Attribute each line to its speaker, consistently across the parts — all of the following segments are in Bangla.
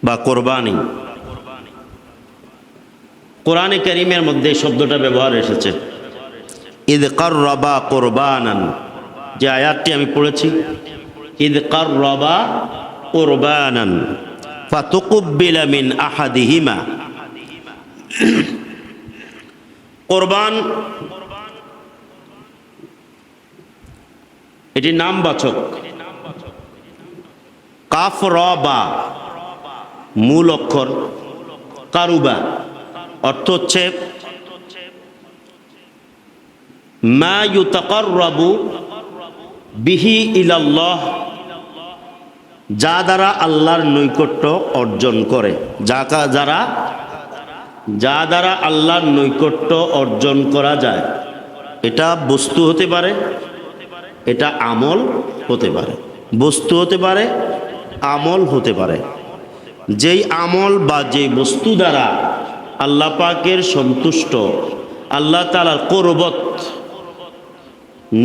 Speaker 1: বা কোরবানি, কোরআনে কারীমের মধ্যে শব্দটা ব্যবহার এসেছে। ইদ কাররাবা কোরবানান, যে আয়াতটি আমি পড়েছি, ইদ কাররাবা কোরবানান ফাতুকুব্বিলা মিন আহাদিহিমা। কোরবান এটি নামবাচক। কাফ র বা মূল অক্ষর, কারুবা অর্থ হচ্ছে মা ইউতাকাররাবু বিহি ইলাল্লাহ, যা দ্বারা আল্লাহর নৈকট্য অর্জন করে, যা দ্বারা আল্লাহর নৈকট্য অর্জন করা যায়। এটা বস্তু হতে পারে, এটা আমল হতে পারে। বস্তু হতে পারে, আমল হতে পারে। যেই আমল বা যে বস্তু দ্বারা আল্লাহ পাকের সন্তুষ্ট, আল্লাহ তাআলার কুরবত,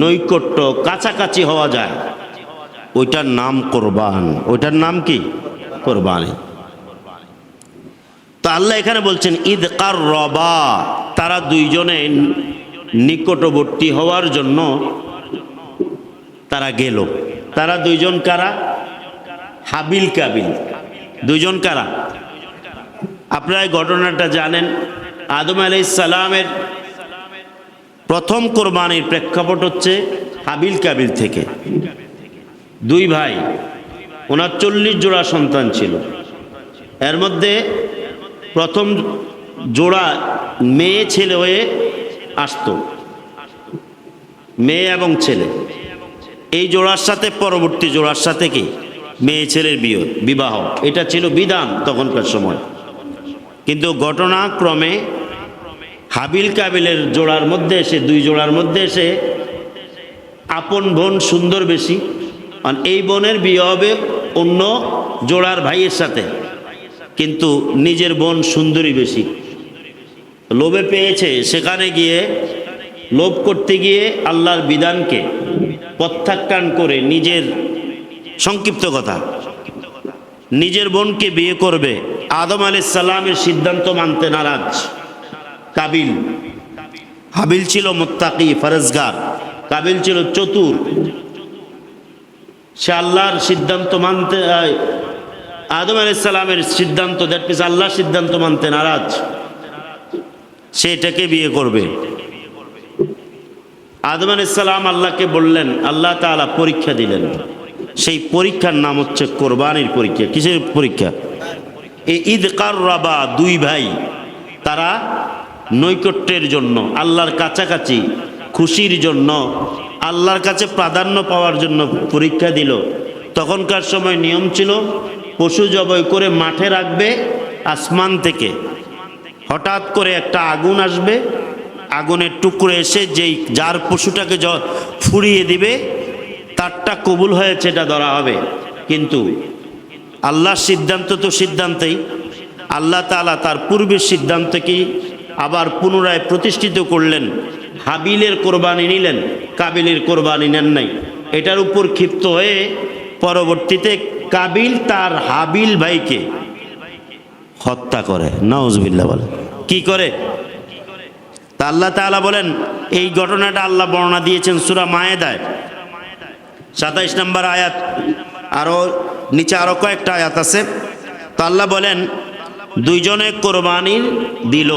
Speaker 1: নৈকট্য, কাছাকাছি হওয়া যায়, ওইটার নাম কোরবান। ওইটার নাম কি? কোরবানি। তো আল্লাহ এখানে বলছেন ইদ কাররাবা, তারা দুইজনে নিকটবর্তী হওয়ার জন্য তারা গেল। তারা দুইজন কারা? হাবিল কাবিল। দুইজন কারা? আপনারা এই ঘটনাটা জানেন। আদম আলাইহিস সালামের প্রথম কোরবানির প্রেক্ষাপট হচ্ছে হাবিল কাবিল থেকে। দুই ভাই, ওনার 40 জোড়া সন্তান ছিল। এর মধ্যে প্রথম জোড়া মেয়ে ছেলে হয়ে আসতো, মেয়ে এবং ছেলে। এই জোড়ার সাথে পরবর্তী জোড়ার সাথে কি মেয়ে ছেলের বিবাহ, এটা ছিল বিধান তখনকার সময়। কিন্তু ঘটনাক্রমে হাবিল কাবিলের জোড়ার মধ্যে এসে, দুই জোড়ার মধ্যে এসে আপন বোন সুন্দর বেশি, আর এই বোনের বিয়ে হবে অন্য জোড়ার ভাইয়ের সাথে, কিন্তু নিজের বোন সুন্দরী বেশি। লোভে পেয়েছে, সেখানে গিয়ে লোভ করতে গিয়ে আল্লাহর বিধানকে প্রত্যাখ্যান করে নিজের, সংক্ষিপ্ত কথা, নিজের বোনকে বিয়ে করবে। আদম আলাইহিস সালামের সিদ্ধান্ত মানতে নারাজ কাবিল। হাবিল ছিল মুত্তাকি, ফরজগার। কাবিল ছিল চতুর। সে আল্লাহর সিদ্ধান্ত মানতে, আদম আলাইহিস সালামের সিদ্ধান্ত, দ্যাট মিনস আল্লাহর সিদ্ধান্ত মানতে নারাজ। সে এটাকে বিয়ে করবে। আদম আলাইহিস সালাম আল্লাহকে বললেন, আল্লাহ তাআলা পরীক্ষা দিলেন। সেই পরীক্ষার নাম হচ্ছে কোরবানির পরীক্ষা। কিসের পরীক্ষা? এই ঈদ কাররাবা, দুই ভাই, তারা নৈকট্যের জন্য, আল্লাহর কাছাকাছি, খুশির জন্য, আল্লাহর কাছে প্রাধান্য পাওয়ার জন্য পরীক্ষা দিল। তখনকার সময় নিয়ম ছিল পশু জবাই করে মাঠে রাখবে, আসমান থেকে হঠাৎ করে একটা আগুন আসবে, আগুনের টুকরো এসে যেই যার পশুটাকে ফুরিয়ে দিবে, তারটা কবুল হয়েছে এটা ধরা হবে। কিন্তু আল্লাহর সিদ্ধান্ত তো সিদ্ধান্তেই, আল্লাহ তাআলা তার পূর্বের সিদ্ধান্তকেই আবার পুনরায় প্রতিষ্ঠিত করলেন। হাবিলের কোরবানি নিলেন, কাবিলের কোরবানি নেন নাই। এটার উপর ক্ষিপ্ত হয়ে পরবর্তীতে কাবিল তার হাবিল ভাইকে হত্যা করে। নাউজুবিল্লাহ বলে। কি করে? তা আল্লাহ তাআলা বলেন, এই ঘটনাটা আল্লাহ বর্ণনা দিয়েছেন সূরা মায়েদায় 27 নম্বর আয়াত, আরও নিচে আরও কয়েকটা আয়াত আছে। তো আল্লাহ বলেন, দুইজনে কোরবানি দিল।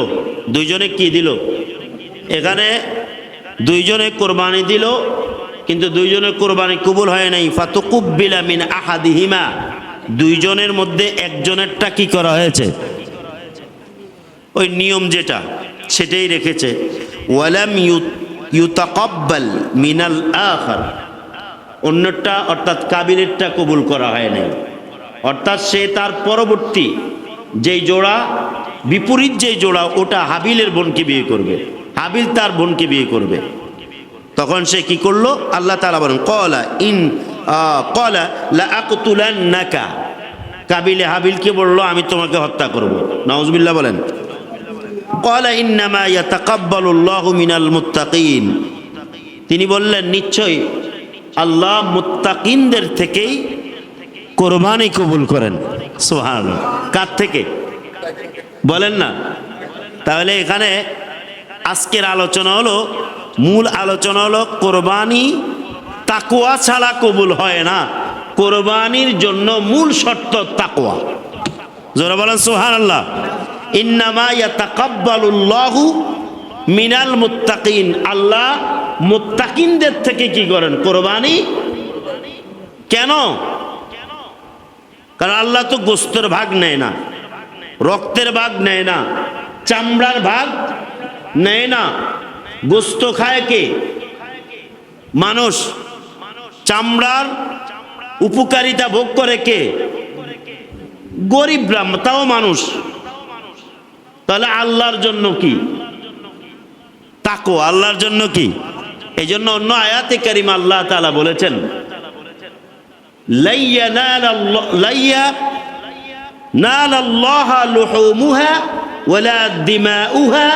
Speaker 1: দুইজনে কি দিল? এখানে দুইজনে কোরবানি দিল, কিন্তু দুইজনের কোরবানি কবুল হয় নাই। ফাতুকুব্বিলা মিন আহাদিহিমা, দুইজনের মধ্যে একজনেরটা কি করা হয়েছে? ওই নিয়ম যেটা, সেটাই রেখেছে। ওয়ালাম ইউতাকাব্বাল মিনাল আখার, অন্যটা অর্থাৎ কাবিলেরটা কবুল করা হয় নাই। অর্থাৎ সে তার পরবর্তী যেই জোড়া, বিপরীত যেই জোড়া, ওটা হাবিলের বোনকে বিয়ে করবে, হাবিল তার বোনকে বিয়ে করবে। তখন সে কি করলো? আল্লাহ তাআলা বলেন, ক্বালা লা আকতুলান্নাকা, কাবিলে হাবিলকে বলল, আমি তোমাকে হত্যা করব। নাউজুবিল্লাহ বলেন। ক্বালা ইন্নামা ইয়াতাকাব্বালুল্লাহু মিনাল মুত্তাকিন, তিনি বললেন, নিশ্চয়ই আল্লাহ মুত্তাকিনদের থেকেই কোরবানি কবুল করেন। সুবহানাল্লাহ। কার থেকে বলেন না? তাহলে এখানে আজকের আলোচনা হলো, মূল আলোচনা হলো কোরবানি তাকওয়া ছাড়া কবুল হয় না। কোরবানির জন্য মূল শর্ত তাকওয়া। জোরে বলেন সুবহানাল্লাহ। ইন্নামা ইয়াতাকাব্বালুল্লাহু মিনাল মুত্তাকিন। আল্লাহ মুত্তাকিনদের থেকে কি করেন? কোরবানি। কেন? কারণ আল্লাহ তো গোস্তের ভাগ নেয় না, রক্তের ভাগ নেয় না, চামড়ার ভাগ নেয় না। গোস্ত খায় কে? মানুষ। চামড়ার উপকারিতা ভোগ করে কে? গরিবরা, তাও মানুষ। তাহলে আল্লাহর জন্য কি? তাকওয়া। আল্লাহর জন্য কি? এই জন্য অন্য আয়াতে কারিমা আল্লাহ তাআলা বলেছেন, লা ইয়ানালাল্লাহা লুহুমুহা ওয়ালা দিমাউহা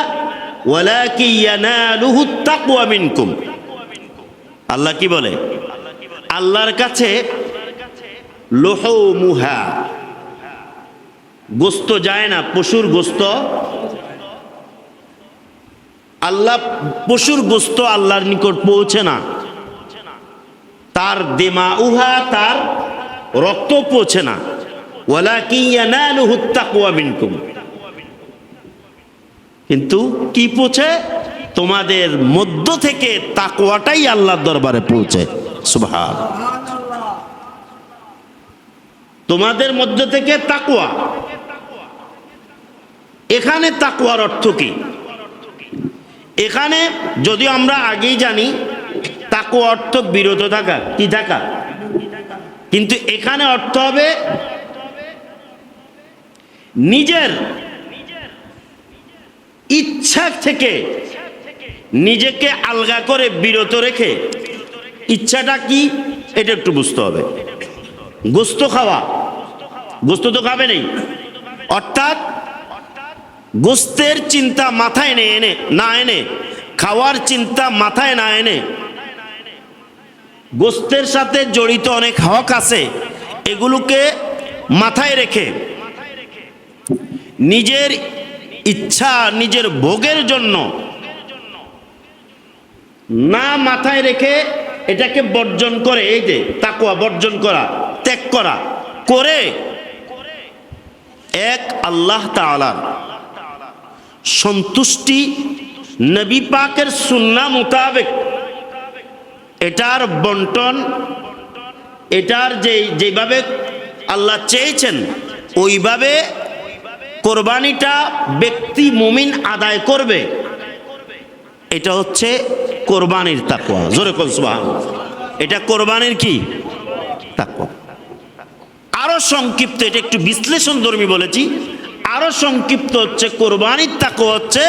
Speaker 1: ওয়ালাকিন ইয়ানালুহুত তাকওয়া মিনকুম। আল্লাহ কি বলে? আল্লাহর কাছে লুহুমুহা, গোস্ত যায় না, পশুর গোস্ত। আল্লাহ পশুর গোস্ত আল্লাহর নিকট পৌঁছে না। তার দিমাউহা, তার রক্ত পৌঁছে না। ওয়ালাকিন ইয়ানালুহুত তাকওয়া মিনকুম। কিন্তু কি পৌঁছে? তোমাদের মধ্য থেকে তাকওয়াটাই আল্লাহর দরবারে পৌঁছে। সুবহানাল্লাহ। তোমাদের মধ্য থেকে তাকওয়া। এখানে তাকওয়ার অর্থ কি? এখানে যদিও আমরা আগেই জানি তাকওয়া অর্থ বিরত থাকা, কি থাকা, কিন্তু এখানে অর্থ হবে নিজের ইচ্ছা থেকে নিজেকে আলগা করে বিরত রেখে। ইচ্ছাটা কি এটা একটু বুঝতে হবে। গোস্ত খাওয়া, গোস্ত তো খাবে নেই, অর্থাৎ গোস্তের চিন্তা মাথায় না এনে, খাওয়ার চিন্তা মাথায় না এনে, গোস্তের সাথে জড়িত অনেক হক আছে, এগুলোকে মাথায় রেখে নিজের ইচ্ছা, নিজের ভোগের জন্য না মাথায় রেখে এটাকে বর্জন করে, এই যে তাকওয়া, বর্জন করা, ত্যাগ করা, করে এক আল্লাহ তাআলার সন্তুষ্টি, নবী পাকের সুন্নাহ মোতাবেক এটার বন্টন, এটার যেভাবে আল্লাহ চেয়েছেন ওইভাবে কোরবানিটা ব্যক্তি মুমিন আদায় করবে। এটা হচ্ছে কোরবানির তাকওয়া। জোরে বল সুবহানাল্লাহ। এটা কোরবানির কি? তাকওয়া। আরো সংক্ষিপ্ত, এটা একটু বিশ্লেষণধর্মী বলেছি, আরো সংক্ষিপ্ত হচ্ছে কোরবানির তাকওয়া হচ্ছে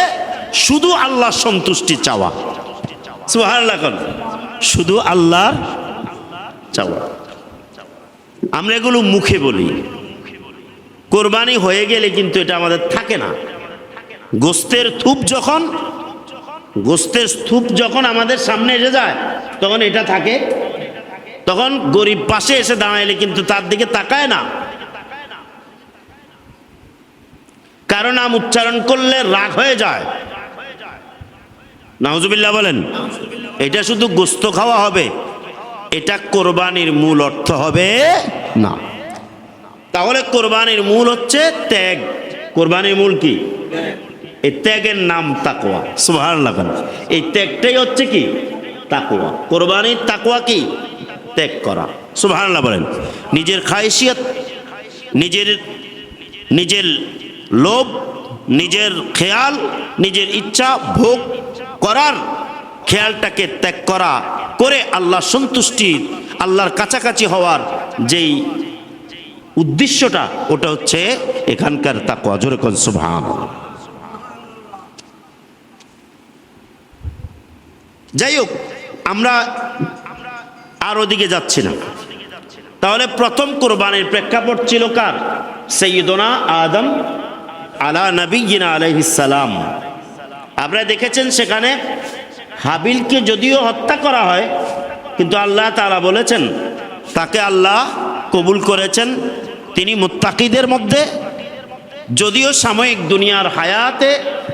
Speaker 1: শুধু আল্লাহর সন্তুষ্টি চাওয়া। সুবহানাল্লাহ। শুধু আল্লাহর চাওয়া। আমরা এগুলো মুখে বলি, কোরবানি হয়ে গেলে কিন্তু এটা আমাদের থাকে না। গোস্তের স্তূপ যখন আমাদের সামনে এসে যায় তখন এটা থাকে। তখন গরিব পাশে এসে দাঁড়াইলে কিন্তু তার দিকে তাকায় না, কারণ নাম উচ্চারণ করলে রাগ হয়ে যায়। নাউজুবিল্লাহ বলেন। এটা শুধু গোস্ত খাওয়া হবে, এটা কোরবানির মূল অর্থ হবে না। তাহলে কোরবানির মূল হচ্ছে ত্যাগ। কোরবানির মূল কি? এই ত্যাগের নাম তাকওয়া। সুবহানাল্লাহ। এই ত্যাগটাই হচ্ছে কি? তাকওয়া। কোরবানির তাকওয়া কি? ত্যাগ করা। সুবহানাল্লাহ বলেন। নিজের খায়শিয়ত, নিজের লোভ, নিজের খেয়াল, নিজের ইচ্ছা ভোগ করার খেয়ালটাকে ত্যাগ করা, করে আল্লাহ সন্তুষ্টি, আল্লাহর কাছাকাছি হওয়ার যেই উদ্দেশ্যটা, ওটা হচ্ছে এখানকার তাকওয়া। জোরে কোন সুবহানাল্লাহ। যাই হোক, আমরা আর ওদিকে যাচ্ছি না। তাহলে প্রথম কোরবানির প্রেক্ষাপট ছিল কার? সাইয়্যিদুনা আদম আলা নবিয়্যিনা আলাইহিস সালাম। আপনারা দেখেছেন সেখানে হাবিলকে যদিও হত্যা করা হয়, কিন্তু আল্লাহ তাআলা বলেছেন তাকে আল্লাহ কবুল করেছেন, তিনি মুত্তাকিদের মধ্যে, যদিও সাময়িক দুনিয়ার হায়াতে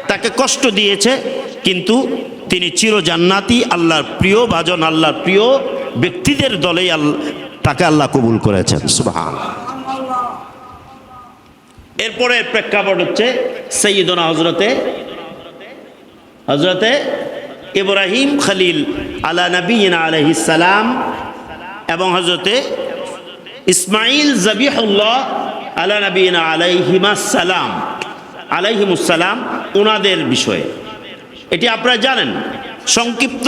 Speaker 1: তাকে কষ্ট দিয়েছে, কিন্তু তিনি চির জান্নাতি, আল্লাহর প্রিয় ভাজন, আল্লাহর প্রিয় ব্যক্তিদের দলেই তাকে আল্লাহ কবুল করেছেন। সুবহানাল্লাহ। এরপরে প্রেক্ষাপট হচ্ছে সৈয়দনা হজরতে ইব্রাহিম খলিল আলা নবিয়িনা আলাইহিস সালাম এবং হজরতে ইসমাইল জবিহুল্লাহ আলা নবিয়িনা আলাইহিমুস সালাম ওনাদের বিষয়ে। এটি আপনারা জানেন। সংক্ষিপ্ত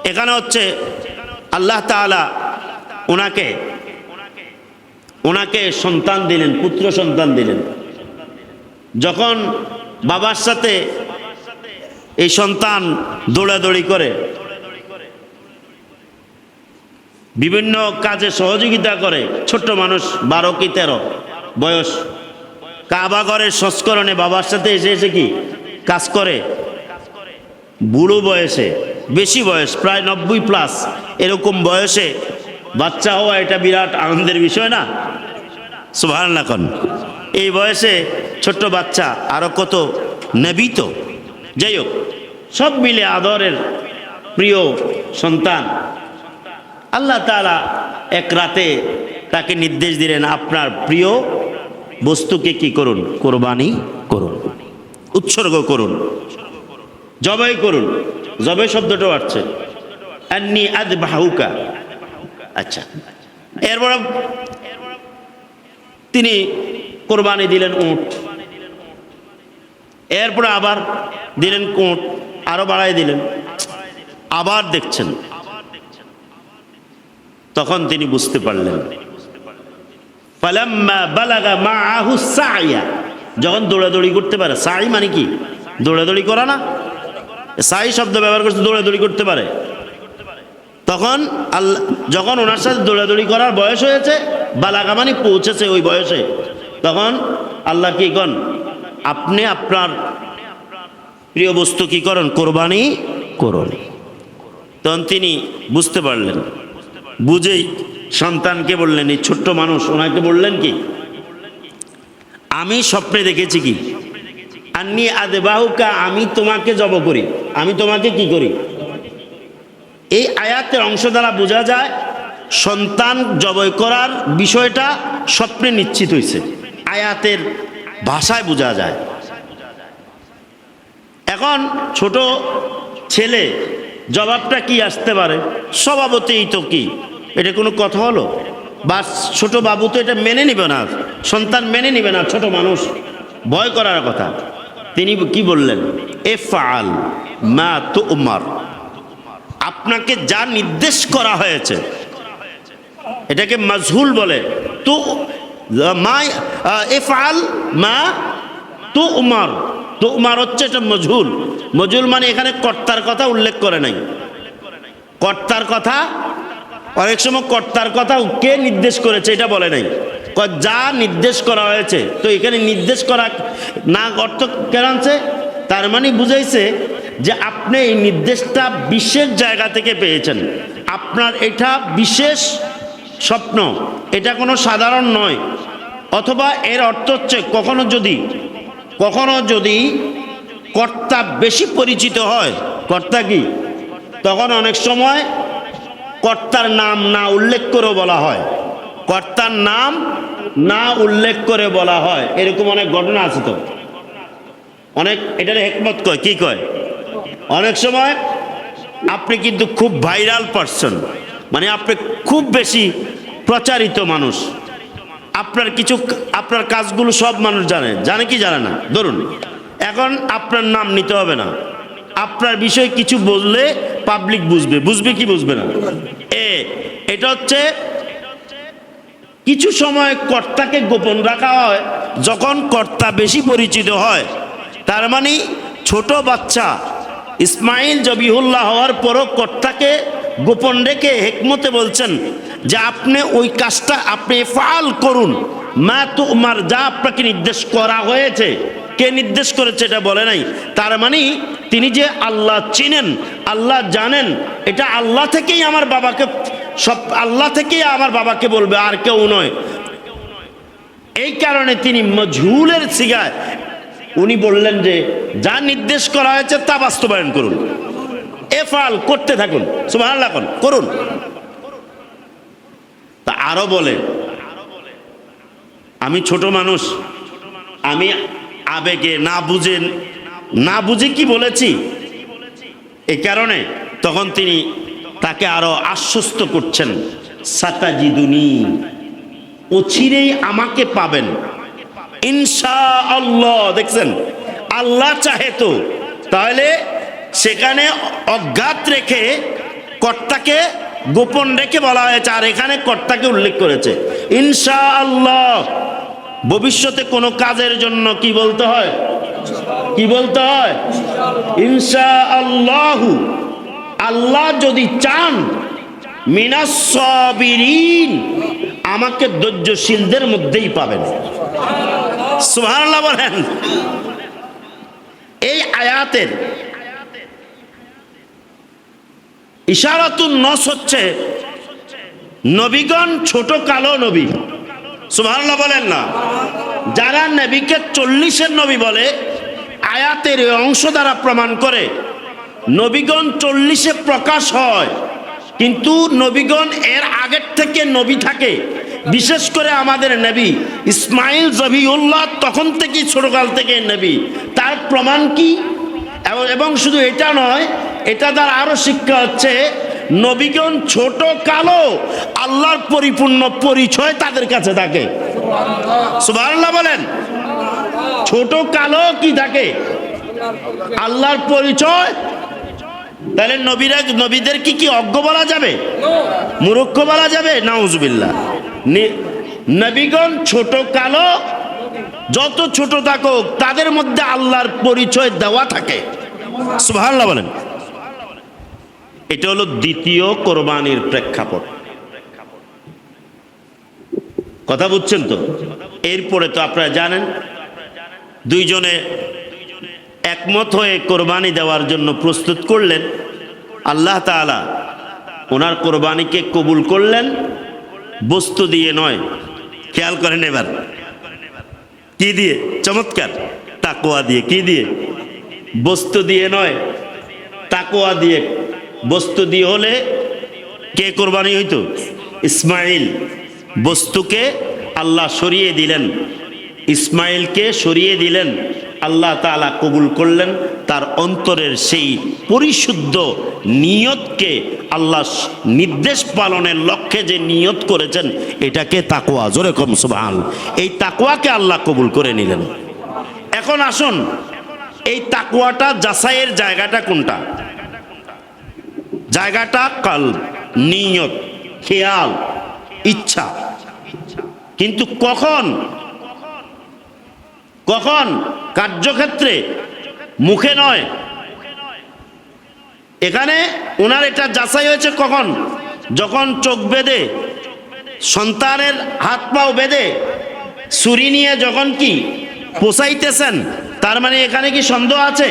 Speaker 1: এখানে হচ্ছে আল্লাহ তাআলা ওনাকে সন্তান দিলেন, পুত্র সন্তান দিলেন। যখন বাবার সাথে এই সন্তান দৌড়াদৌড়ি করে, বিভিন্ন কাজে সহযোগিতা করে, ছোট্ট মানুষ 12 কি 13 বয়স, কাবা ঘরের সংস্করণে বাবার সাথে এসে কি কাজ করে। বুড়ো বয়সে, বেশি বয়স, প্রায় 90+ এরকম বয়সে বাচ্চা হওয়া এটা বিরাট আনন্দের বিষয় না? সুবহানাল্লাহ। এই বয়সে ছোট্ট বাচ্চা, আরো কত নবী তো। যাই হোক, সব মিলে আদরের প্রিয় সন্তান। আল্লাহ তাআলা এক রাতে তাকে নির্দেশ দিলেন, আপনার প্রিয় বস্তুকে কি করুন? কোরবানি করুন, উৎসর্গ করুন, জবাই করুন। জবাই শব্দটা আসছে আন্নী আযবাহুকা। আচ্ছা, এরপর তিনি কোরবানি দিলেন উট, এরপরে আবার দিলেন কোট, আরো বাড়াই দিলেন, আবার দেখছেন। তখন তিনি বুঝতে পারলেন, ফালাম্মা বালাগা মাআহু সাইয়া, যখন দৌড়াদৌড়ি করতে পারে। সাই মানে কি? দৌড়াদৌড়ি করা না? সাই শব্দ ব্যবহার করতে দৌড়াদৌড়ি করতে পারে। তখন যখন ওনার সাথে দৌড়াদৌড়ি করার বয়স হয়েছে, বালাগা মানে পৌঁছেছে ওই বয়সে, তখন আল্লাহ কি কন, আপনি আপনার প্রিয় বস্তু কি করেন? কোরবানি করুন। তখন তিনি বুঝতে পারলেন, বুঝেই সন্তানকে বললেন, এই ছোট্ট মানুষ ওনাকে বললেন কি, আমি স্বপ্নে দেখেছি কি, আন্নী আযবাহুকা, আমি তোমাকে জব করি, আমি তোমাকে কি করি। এই আয়াতের অংশ দ্বারা বোঝা যায় সন্তান জবাই করার বিষয়টা স্বপ্নে নিশ্চিত হয়েছে, আয়াতের ভাষায় বোঝা যায়। এখন ছোট ছেলে জবাবটা কি আসতে পারে? স্বভাবতই তো কি, এটা কোনো কথা হলো? বা ছোট বাবু তো এটা মেনে নিবে না, সন্তান মেনে নিবে না, ছোট মানুষ, ভয় করার কথা। তিনি কি বললেন? ইফআল মা তু'মার, আপনাকে যা নির্দেশ করা হয়েছে, এটাকে মাজহুল বলে। তো মা ইফআল মা তু'মার, তু'মার হচ্ছে এটা মজহুল। মজহুল মানে এখানে কর্তার কথা উল্লেখ করে নাই। কর্তার কথা, অনেক সময় কর্তার কথা কে নির্দেশ করেছে এটা বলে নাই, যা নির্দেশ করা হয়েছে। তো এখানে নির্দেশ করা না অর্থ কেন আনছে? তার মানে বুঝাইছে যে আপনি এই নির্দেশটা বিশেষ জায়গা থেকে পেয়েছেন, আপনার এটা বিশেষ স্বপ্ন, এটা কোনো সাধারণ নয়। অথবা এর অর্থ হচ্ছে কখনো যদি কর্তা বেশি পরিচিত হয়, কর্তা কি, তখন অনেক সময় কর্তার নাম না উল্লেখ করে বলা হয়, কর্তার নাম না উল্লেখ করে বলা হয়। এরকম অনেক ঘটনা আছে তো, অনেক, এটার হিকমত কয়, কি কয়, অনেক সময় আপনি কিন্তু খুব ভাইরাল পারসন, মানে আপনি খুব বেশি প্রচারিত মানুষ, আপনার কাজগুলো সব মানুষ জানে কি জানে না। ধরুন এখন আপনার নাম নিতে হবে না, আপনার বিষয়ে কিছু বললে পাবলিক বুঝবে কি বুঝবে না। এটা হচ্ছে কিছু সময় কর্তাকে গোপন রাখা হয়, যখন কর্তা বেশি পরিচিত হয়। তার মানে ছোট বাচ্চা ইসমাইল জবিহুল্লাহ হওয়ার পরও কর্তাকে গোপন রেখে হিকমতে বলছেন যে আপনি ওই কাজটা আপনি ফাল করুন, মা তু'মার, যা আপনাকে নির্দেশ করা হয়েছে। কে নির্দেশ করেছে এটা বলে নাই। তার মানে তিনি যে আল্লাহ চিনেন, আল্লাহ জানেন, এটা আল্লাহ থেকেই আমার বাবাকে, সব আল্লাহ থেকেই আমার বাবাকে বলবে, আর কেউ নয়। এই কারণে তিনি মজহুলের সিগায় উনি বললেন যে যা নির্দেশ করা হয়েছে তা বাস্তবায়ন করুন, এফাল করতে থাকুন, সুবহানাল্লাহ করুন। তা আরো বলে, আমি ছোট মানুষ, আমি আবেগে না বুঝে কি বলেছি, এই কারণে তখন তিনি তাকে আরো আশ্বস্ত করছেন, সাতাজিদুনি, অচিরেই আমাকে পাবেন ইনশাআল্লাহ। দেখছেন, আল্লাহ চাহে তো, তাহলে সেখানে অজ্ঞাত রেখে কর্তাকে গোপন রেখে বলা হয়েছে, আর এখানে কর্তাকে উল্লেখ করেছে ইনশাআল্লাহ। ভবিষ্যতে কোনো কাজের জন্য কি বলতে হয়, কি বলতে হয়, ইনশাআল্লাহু, আল্লাহ যদি চান, মিনাস সাবিরিন, আমাকে ধৈর্যশীলদের মধ্যেই পাবেন। সুবহানাল্লাহ বলেন। এই আয়াতের ইশারাতুন নস হচ্ছে নবীগণ ছোট কালো নবী। সুবহানাল্লাহ বলেন না। যারা নবীকে 40-এর নবী বলে, আয়াতের এই অংশ দ্বারা প্রমাণ করে নবীগণ 40-এ প্রকাশ হয়, কিন্তু নবীগণ এর আগের থেকে নবী থাকে। বিশেষ করে আমাদের নবী ইসমাইল জবিউল্লাহ তখন থেকেই ছোটকাল থেকে নবী। তার প্রমাণ কি? এবং শুধু এটা নয়, এটা দ্বারা আরো শিক্ষা হচ্ছে নবীগণ ছোট কালো, আল্লাহর পরিপূর্ণ পরিচয় তাদের কাছে থাকে। সুবহানাল্লাহ বলেন। ছোট কালো কি থাকে? আল্লাহর পরিচয়। তাহলে নবীদের কি অজ্ঞ বলা যাবে, মূর্খ বলা যাবে? নাউজুবিল্লাহ। নবীগণ ছোট কালো, যত ছোট থাকুক তাদের মধ্যে আল্লাহর পরিচয় দেওয়া থাকে। সুবহানাল্লাহ বলেন। এটা হলো দ্বিতীয় কোরবানির প্রেক্ষাপট। কথা বুঝছেন তো? এরপরে তো আপনারা জানেন, দুইজনে একমত হয়ে কোরবানি দেওয়ার জন্য প্রস্তুত করলেন। আল্লাহ তাআলা ওনার কোরবানিকে কবুল করলেন বস্তু দিয়ে নয়। খেয়াল করেন এবার, কি দিয়ে? চমৎকার, তাকওয়া দিয়ে। কি দিয়ে? বস্তু দিয়ে নয়, তাকওয়া দিয়ে। বস্তু দিয়ে হলে কে কোরবানি হইতো? ইসমাইল। বস্তুকে আল্লাহ সরিয়ে দিলেন, ইসমাইলকে সরিয়ে দিলেন। আল্লাহ তাআলা কবুল করলেন তার অন্তরের সেই পরিশুদ্ধ নিয়তকে। আল্লাহ নির্দেশ পালনের লক্ষ্যে যে নিয়ত করেছেন, এটাকে তাকওয়া। জোরে কম সুবহানাল্লাহ। এই তাকওয়াকে আল্লাহ কবুল করে নিলেন। এখন আসুন, এই তাকওয়াটা যাচাইয়ের জায়গাটা কোনটা? জায়গাটা কলব, নিয়ত, খেয়াল, ইচ্ছা। কিন্তু কখন? কার্যক্ষেত্রে, মুখে নয়। এখানে ওনার এটা যাচাই হয়েছে কখন? যখন চোখ বেঁধে, সন্তানের হাত পাও বেঁধে ছুরি নিয়ে যখন কি পোষাইতেছেন, তার মানে এখানে কি সন্দেহ আছে?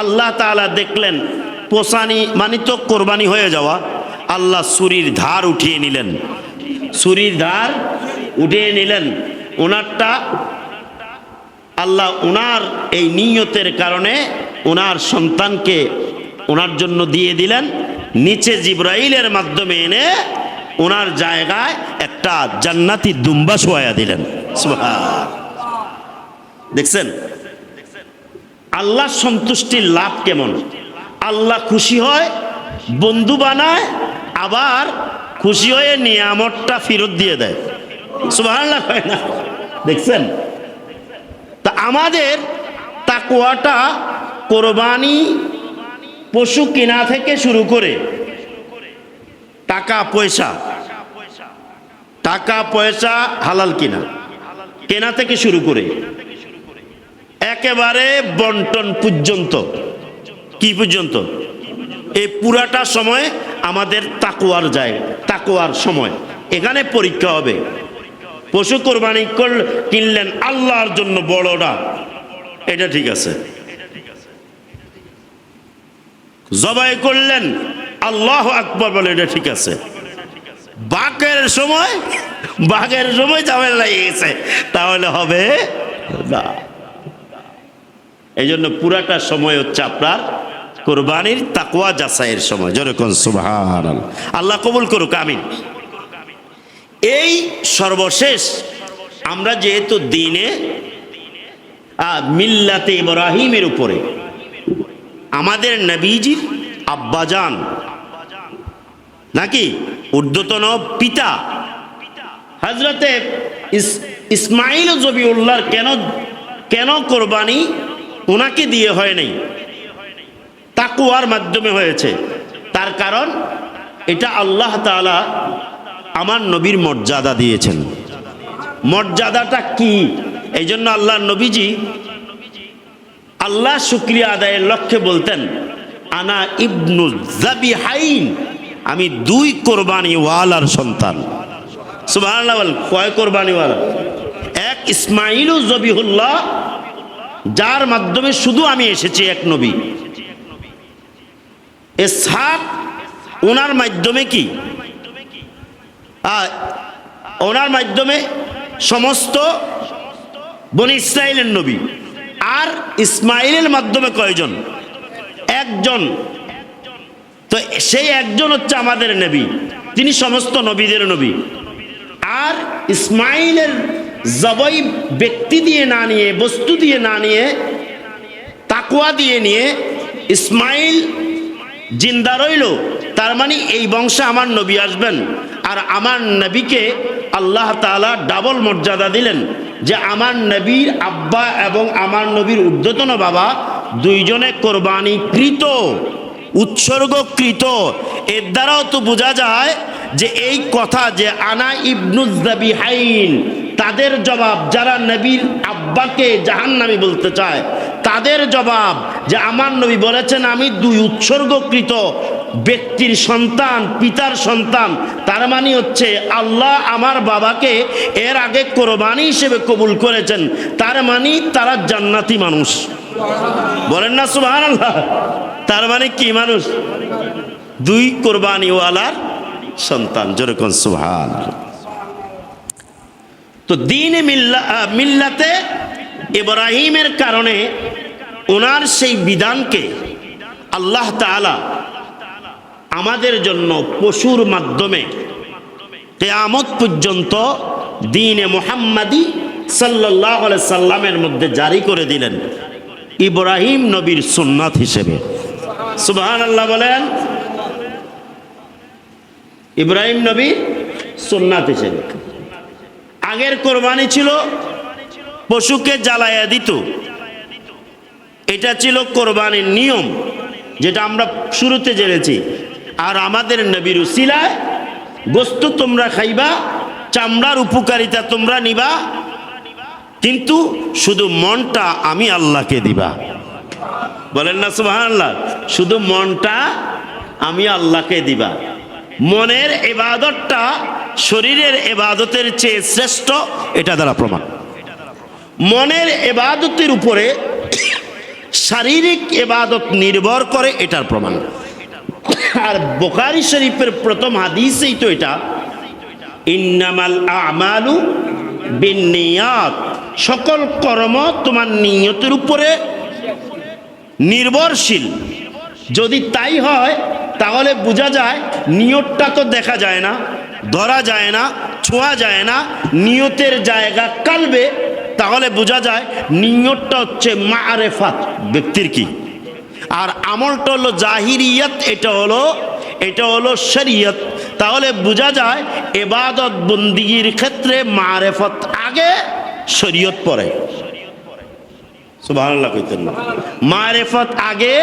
Speaker 1: আল্লাহ তাআলা দেখলেন পোষানি মানে তো কোরবানি হয়ে যাওয়া। আল্লাহ ছুরির ধার উঠিয়ে নিলেন, ছুরির ধার উঠিয়ে নিলেন। ওনারটা আল্লাহ ওনার এই নিয়তের কারণে ওনার সন্তানকে ওনার জন্য দিয়ে দিলেন। নিচে জিবরাইলের মাধ্যমে এনে ওনার জায়গায় একটা জান্নাতি দুম্বা শোয়া দিলেন। সুবহানাল্লাহ। দেখছেন আল্লাহ সন্তুষ্টির লাভ কেমন? আল্লাহ খুশি হয়, বন্ধু বানায়, আবার খুশি হয়ে নিয়ামতটা ফেরত দিয়ে দেয়। সুবহানাল্লাহ হয় না? দেখছেন? তা আমাদের তাকওয়াটা কোরবানি পশু কেনা থেকে শুরু করে টাকা পয়সা হালাল কেনা থেকে শুরু করে একেবারে বন্টন পর্যন্ত, কি পর্যন্ত, এই পুরাটা সময় আমাদের তাকওয়ার সময়। এখানে পরীক্ষা হবে। পশু কোরবানি কিনলেন আল্লাহর জন্য, বড়টা, এটা ঠিক আছে। জবাই করলেন, আল্লাহু আকবার বলে, এটা ঠিক আছে। বাঘের সময় ঝামেলা লেগে গেছে, তাহলে হবে না। এই জন্য পুরাটা সময় হচ্ছে আপনার কোরবানির তাকওয়া যাচাইয়ের সময়। যেরকম সুবহানাল্লাহ, আল্লাহ কবুল করুক, আমিন। এই সর্বশেষ আমরা যেহেতু দিনে মিল্লাতে ইব্রাহিমের উপরে আমাদের নবীজির আব্বাজান নাকি ঊর্ধ্বতন পিতা হযরতে ইসমাইল জবিউল্লাহর কেন কোরবানি ওনাকে দিয়ে হয় নাই, তাকওয়ার মাধ্যমে হয়েছে? তার কারণ এটা আল্লাহ তাআলা আমার নবীর মর্যাদা দিয়েছেন। মর্যাদাটা কি? এই জন্য আল্লাহ নবীজি আল্লাহ শুকরিয়া আদায়ের লক্ষ্যে বলতেন, আনা ইবনু যাবিহাইন, আমি দুই কোরবানিওয়ালার সন্তান। সুবহানাল্লাহ। কয় কোরবানিওয়ালা? এক ইসমাইল জবিহুল্লাহ, যার মাধ্যমে শুধু আমি এসেছি, এক নবী। ইসহাক, ওনার মাধ্যমে কি? ওনার মাধ্যমে সমস্ত বনি ইসরাইলের নবী। আর ইসমাইলের মাধ্যমে কয়জন? একজন। তো সেই একজন হচ্ছে আমাদের নবী, তিনি সমস্ত নবীদের নবী। আর ইসমাইলের জবাই ব্যক্তি দিয়ে না নিয়ে, বস্তু দিয়ে না নিয়ে, তাকওয়া দিয়ে নিয়ে ইসমাইল জিন্দা রইল, তার মানে এই বংশে আমার নবী আসবেন। আর আমার নবীকে আল্লাহ তাআলা ডাবল মর্যাদা দিলেন যে আমার নবীর আব্বা এবং আমার নবীর ঊর্ধ্বতন বাবা দুইজনে কোরবানিকৃত, উৎসর্গকৃত। এর দ্বারাও তো বোঝা যায় যে এই কথা যে আনা ইবনুজ যাবিহাইন, তাদের জবাব যারা নবীর আব্বাকে জাহান্নামী বলতে চায়, তাদের জবাব যে আমার নবী বলেছেন আমি দুই উৎসর্গকৃত ব্যক্তির সন্তান, পিতার সন্তান। তার মানে হচ্ছে আল্লাহ আমার বাবাকে এর আগে কোরবানি হিসেবে কবুল করেছেন, তার মানে তারা জান্নাতি মানুষ। বলেন না সুবহানাল্লাহ। তার মানে কি মানুষ? দুই কোরবানিওয়ালার সন্তান। যেরকম সুবহানাল্লাহ। তো দ্বীন মিল্লাতে ইব্রাহিমের কারণে ওনার সেই বিধানকে আল্লাহ তাআলা আমাদের জন্য পশুর মাধ্যমে কিয়ামত পর্যন্ত দ্বীনে মুহাম্মাদি সাল্লাল্লাহু আলাইহি সাল্লামের মধ্যে জারি করে দিলেন ইব্রাহিম নবীর সুন্নাত হিসেবে। সুবহানাল্লাহ বলেন। ইব্রাহিম নবী সুন্নাত হিসেবে। আগের কোরবানি ছিল পশুকে জ্বালায়া দিত, এটা ছিল কোরবানির নিয়ম, যেটা আমরা শুরুতে জেনেছি। আর আমাদের নবীর উসিলায় গোশত তোমরা খাইবা, চামড়ার উপকারিতা তোমরা নিবা, কিন্তু শুধু মনটা আমি আল্লাহকে দিবা। বলেন না সুবহানাল্লাহ। শুধু মনটা আমি আল্লাহকে দিবা। মনের ইবাদতটা শরীরের ইবাদতের চেয়ে শ্রেষ্ঠ, এটা দ্বারা প্রমাণ। মনের ইবাদতের উপরে শারীরিক ইবাদত নির্ভর করে, এটার প্রমাণ। আর বুখারী শরীফের প্রথম হাদিসেই তো এটা, ইন্নামাল আমালু বিন্নিয়াত, সকল কর্ম তোমার নিয়তের উপরে নির্ভরশীল। যদি তাই হয় তাহলে বোঝা যায় নিয়তটা তো দেখা যায় না, ধরা যায় না, ছোঁয়া যায় না, নিয়তের জায়গা কালবে। তাহলে বোঝা যায় নিয়তটা হচ্ছে মারেফাত, ব্যক্তির কি। আর আমলটা হলো জাহিরিয়াত, এটা হলো শরীয়ত। তাহলে বোঝা যায় ইবাদত বন্দিগির ক্ষেত্রে মারেফত আগে, শরীয়ত পরে। সুবহানাল্লাহ কইতেন না? মারেফত আগে।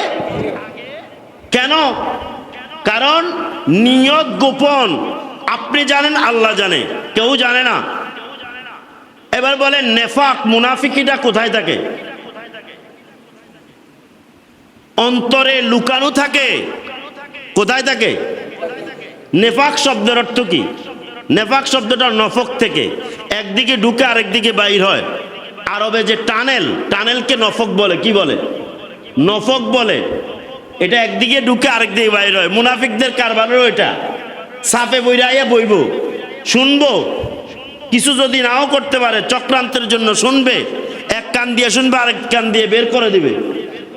Speaker 1: কেন? কারণ নিয়ত গোপন, আপনি জানেন, আল্লাহ জানে, কেউ জানে না। এবার বলেন নেফাক, মুনাফিকিটা কোথায় থাকে? অন্তরে লুকানো থাকে। কোথায় থাকে? নেফাক শব্দের অর্থ কি? নেফাক শব্দটা নফক থেকে, একদিকে ঢুকে আরেকদিকে বাইর হয়। আরবে যে টানেলকে নফক বলে। কি বলে? নফক বলে। এটা একদিকে ঢুকে আরেকদিকে বাইর হয়। মুনাফিকদের কারবারেও এটা। সাফে বইরাইয়া বইব, শুনবো, কিছু যদি নাও করতে পারে চক্রান্তের জন্য শুনবে, এক কান দিয়ে শুনবে আরেক কান দিয়ে বের করে দিবে।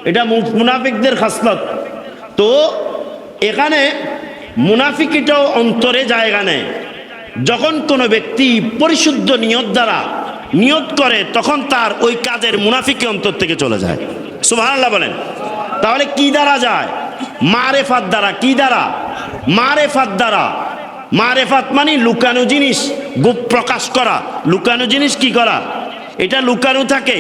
Speaker 1: এটা মুনাফিকদের খাসলত। তো এখানে মুনাফিকিটাও অন্তরে জায়গা নেয়। যখন কোনো ব্যক্তি পরিশুদ্ধ নিয়ত দ্বারা নিয়ত করে তখন তার ওই কাজের মুনাফিকি অন্তর থেকে চলে যায়। সুবহানাল্লাহ বলেন। তাহলে কি দ্বারা যায়? মারেফাত দ্বারা। কি দ্বারা? মারেফাত দ্বারা। মারেফাত মানে লুকানো জিনিস গুপ প্রকাশ করা। লুকানো জিনিস কি করা? এটা লুকানো থাকে,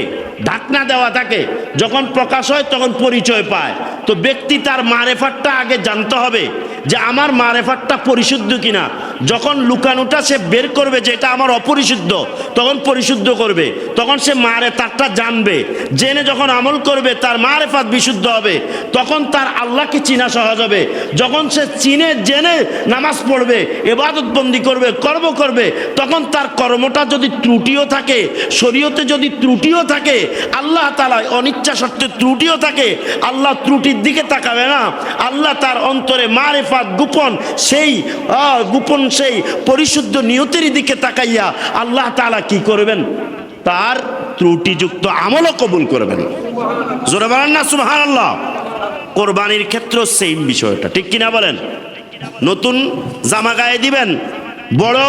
Speaker 1: ঢাকনা দেওয়া থাকে, যখন প্রকাশ হয় তখন পরিচয় পায়। তো ব্যক্তি তার মারেফাতটা আগে জানতে হবে যে আমার মারেফাতটা পরিশুদ্ধ কিনা। যখন লুকানোটা সে বের করবে যে এটা আমার অপরিশুদ্ধ, তখন পরিশুদ্ধ করবে, তখন সে তারটা জানবে, জেনে যখন আমল করবে তার মারেফাত বিশুদ্ধ হবে, তখন তার আল্লাহকে চিনা সহজ হবে। যখন সে চিনে জেনে নামাজ পড়বে, ইবাদত বন্দি করবে, কর্ম করবে, তখন তার কর্মটা যদি ত্রুটিও থাকে, শরীয়তে যদি ত্রুটিও থাকে, আল্লাহ তাআলা অনিচ্ছা সত্ত্বে ত্রুটিও থাকে, আল্লাহ ত্রুটির দিকে তাকাবে না। আল্লাহ তার অন্তরে মারেফাত গোপন সেই পরিশুদ্ধ নিয়তের দিকে তাকাইয়া আল্লাহ তাআলা কি করবেন? তার ত্রুটিযুক্ত আমলও কবুল করবেন। জোরে বলেন না সুবহানাল্লাহ। কোরবানির ক্ষেত্রেও সেম বিষয়টা, ঠিক কিনা বলেন? নতুন জামা গায়ে দিবেন, বড়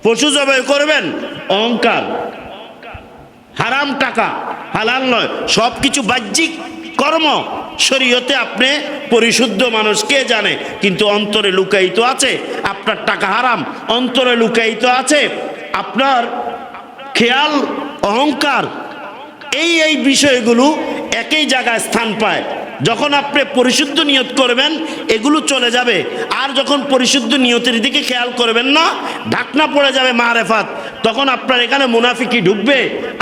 Speaker 1: পশু জবাই করবেন, অহংকার, হারাম টাকা, হালাল নয়, সব কিছু বাহ্যিক কর্ম। শরীয়তে আপনি পরিশুদ্ধ মানুষ কে জানে, কিন্তু অন্তরে লুকায়িত আছে আপনার টাকা হারাম, অন্তরে লুকায়িত আছে আপনার খেয়াল, অহংকার। এই বিষয়গুলো একই জায়গায় স্থান পায়। যখন আপনি পরিশুদ্ধ নিয়ত করবেন এগুলো চলে যাবে, আর যখন পরিশুদ্ধ নিয়তের দিকে খেয়াল করবেন না, ঢাকনা পড়ে যাবে মারেফাত, তখন আপনার এখানে মুনাফিকি ঢুকবে,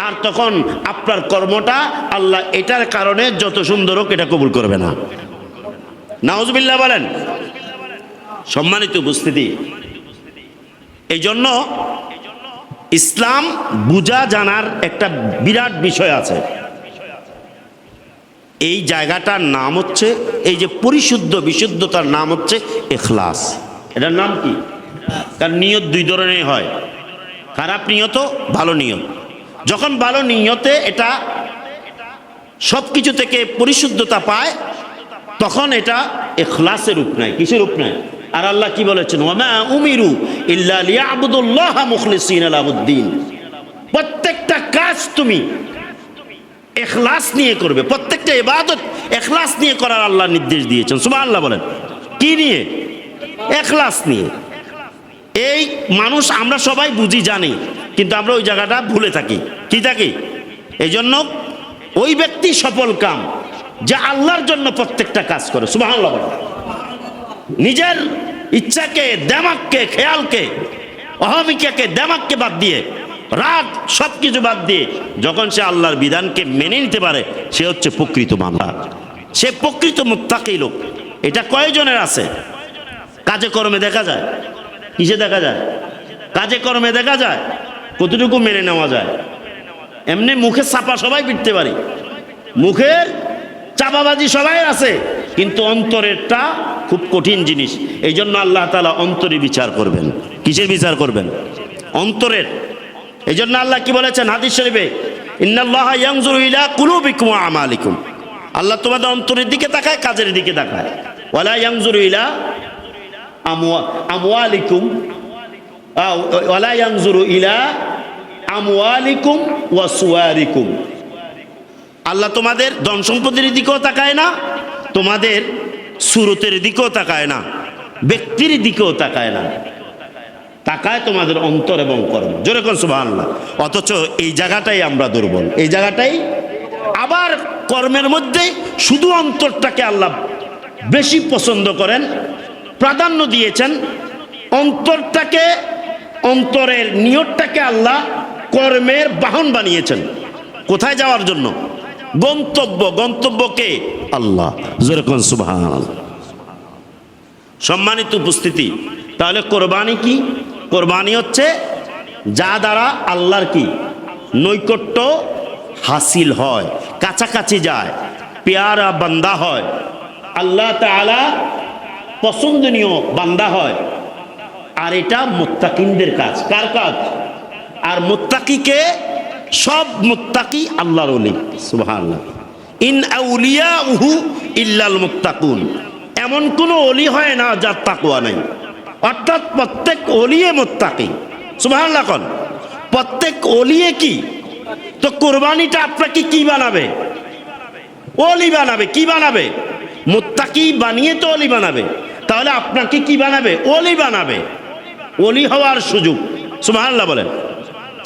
Speaker 1: আর তখন আপনার কর্মটা আল্লাহ এটার কারণে যত সুন্দর হোক এটা কবুল করবে না। নাউজুবিল্লাহ বলেন। সম্মানিত উপস্থিতি, এই জন্য ইসলাম বুঝা জানার একটা বিরাট বিষয় আছে। এই জায়গাটার নাম হচ্ছে, এই যে পরিশুদ্ধ বিশুদ্ধতার নাম হচ্ছে ইখলাস। এটার নাম কি? কারণ নিয়ত দুই ধরনের হয়, খারাপ নিয়ত, ভালো নিয়ত। যখন ভালো নিয়তে এটা সব কিছু থেকে পরিশুদ্ধতা পায়, তখন এটা ইখলাসের রূপ নেয়। কিসের রূপ নেয়? আর আল্লাহ কি বলেছেন? ওয়ামা উমিরু ইল্লা লিয়াবুদুল্লাহ মুখলিসিনা লাহুদ্দিন। প্রত্যেকটা কাজ তুমি ইখলাস নিয়ে করবে, প্রত্যেকটা ইবাদত ইখলাস নিয়ে করার আল্লাহ নির্দেশ দিয়েছেন। সুবহানাল্লাহ বলেন। কি নিয়ে? ইখলাস নিয়ে। এই মানুষ আমরা সবাই বুঝি জানি, কিন্তু আমরা ওই জায়গাটা ভুলে থাকি। কি থাকি? এই জন্য ওই ব্যক্তি সফল কাম যে আল্লাহর জন্য প্রত্যেকটা কাজ করে। সুবহানাল্লাহ বলেন। নিজের ইচ্ছাকে, দেমাগকে, খেয়ালকে, অহমিকাকে, দেমাগকে বাদ দিয়ে, রাগ সব কিছু বাদ দিয়ে যখন সে আল্লাহর বিধানকে মেনে নিতে পারে, সে হচ্ছে প্রকৃত মানুষ, সে প্রকৃত মুত্তাকি লোক। এটা কয়জনের আছে? কাজে কর্মে দেখা যায়। কিসে দেখা যায়? কাজে কর্মে দেখা যায়। কতটুকু মেনে নেওয়া যায়? এমনি মুখে চাপা সবাই পিটতে পারি, মুখে চাপাবাজি সবাই আছে, কিন্তু অন্তরেরটা খুব কঠিন জিনিস। এই জন্য আল্লাহ তাআলা অন্তরে বিচার করবেন। কিসের বিচার করবেন? অন্তরের। এই জন্য আল্লাহ কি বলেছেন হাদিস শরীফে? ইন্নাল্লাহা ইয়ানজুরু ইলা কুলুবিকুম ওয়া আমালিকুম। আল্লাহ তোমাদের অন্তরের দিকে তাকায়, কাজের দিকে তাকায়। ওয়ালা ইয়ানজুরু ইলা আমওয়ালিকুম ওয়ালা ইয়ানজুরু ইলা আমওয়ালিকুম ওয়া সুওয়ারিকুম। আল্লাহ তোমাদের ধন সম্পদের দিকেও তাকায় না, তোমাদের সুরতের দিকেও তাকায় না, ব্যক্তির দিকেও তাকায় না, তাকায় তোমাদের অন্তর এবং কর্ম। জোরে কোন সুবহানাল্লাহ। অথচ এই জায়গাটাই আমরা দুর্বল। এই জায়গাটাই আবার কর্মের মধ্যে শুধু অন্তরটাকে আল্লাহ বেশি পছন্দ করেন, প্রাধান্য দিয়েছেন। অন্তরটাকে, অন্তরের নিয়তটাকে আল্লাহ কর্মের বাহন বানিয়েছেন। কোথায় যাওয়ার জন্য? গন্তব্য। গন্তব্যকে আল্লাহ। জোরে কোন সুবহানাল্লাহ। সম্মানিত উপস্থিতি, তাহলে কোরবানি কি? কোরবানি হচ্ছে যা দ্বারা আল্লাহর কি নৈকট্য হাসিল হয়, কাছাকাছি যায়, পেয়ারা বান্দা হয়। আল্লাহ তাআলা পছন্দনীয় বান্দা হয়। আর এটা মুত্তাকিনদের কাজ। কার কাজ? আর মুত্তাকিকে, সব মুত্তাকি আল্লাহর ওলি। সুবহানাল্লাহ। ইন আউলিয়াউহু ইল্লাল মুত্তাকুন, এমন কোনো ওলি হয় না যার তাকওয়া নাই। অর্থাৎ প্রত্যেক ওলিয়ে মুত্তাকি। সুবহানাল্লাহ কোন? প্রত্যেক ওলিয়ে কি? তো কোরবানিটা আপনাকে কি বানাবে? ওলি বানাবে। কি বানাবে? মুত্তাকি বানিয়ে তো ওলি বানাবে। তাহলে আপনাকে কি বানাবে? ওলি বানাবে। ওলি হওয়ার সুযোগ। সুবহানাল্লাহ বলেন।